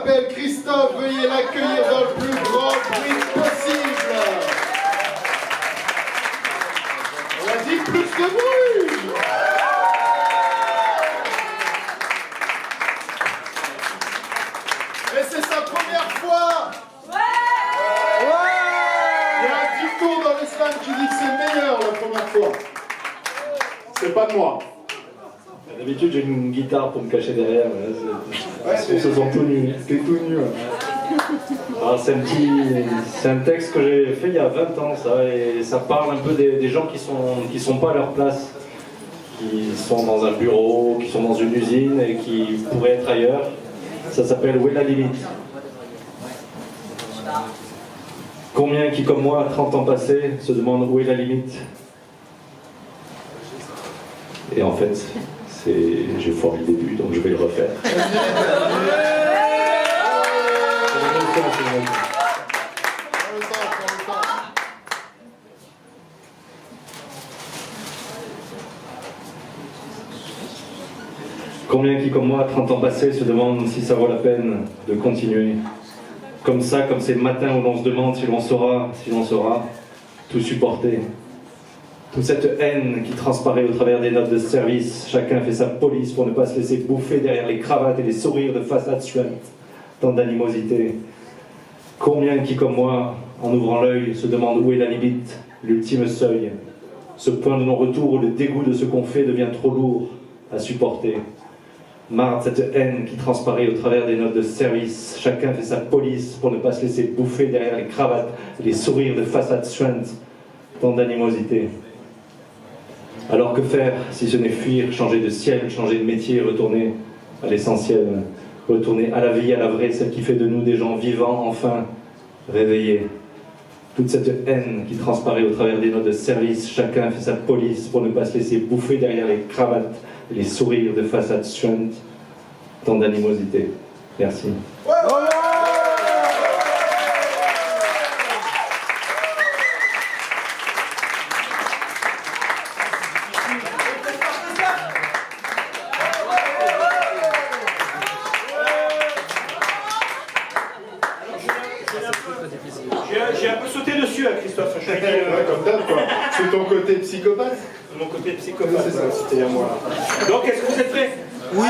s'appelle Christophe, veuillez l'accueillir dans le plus grand bruit possible. On a dit plus de bruit. Et c'est sa première fois. Il y a un dicton dans l'islam qui dit que c'est meilleur la première fois. C'est pas de moi. D'habitude, j'ai une guitare pour me cacher derrière. On se sent tout nu. T'es tout nu. Alors, c'est un texte que j'ai fait il y a 20 ans, ça, et ça parle un peu des gens qui sont pas à leur place, qui sont dans un bureau, qui sont dans une usine et qui pourraient être ailleurs. Ça s'appelle Où est la limite? Combien qui, comme moi, à 30 ans passés, se demandent où est la limite? Et en fait, j'ai foiré le début, donc je vais le refaire. Combien qui, comme moi, à 30 ans passés, se demandent si ça vaut la peine de continuer? Comme ça, comme ces matins où l'on se demande si l'on saura tout supporter. Toute cette haine qui transparaît au travers des notes de service, chacun fait sa police pour ne pas se laisser bouffer derrière les cravates et les sourires de façade suinte. Tant d'animosité. Combien qui, comme moi, en ouvrant l'œil, se demandent où est la limite, l'ultime seuil, ce point de non-retour où le dégoût de ce qu'on fait devient trop lourd à supporter. Marre de cette haine qui transparaît au travers des notes de service, chacun fait sa police pour ne pas se laisser bouffer derrière les cravates et les sourires de façade suinte. Tant d'animosité. Alors que faire si ce n'est fuir, changer de ciel, changer de métier, retourner à l'essentiel, retourner à la vie, à la vraie, celle qui fait de nous des gens vivants, enfin réveillés. Toute cette haine qui transparaît au travers des notes de service, chacun fait sa police pour ne pas se laisser bouffer derrière les cravates et les sourires de façade suinte. Tant d'animosité. Merci. J'ai un peu sauté dessus à Christophe. Je suis Comme d'hab, quoi. C'est ton côté psychopathe? mon côté psychopathe. C'est ça, c'était à moi. Donc, est-ce que vous êtes prêts? Oui.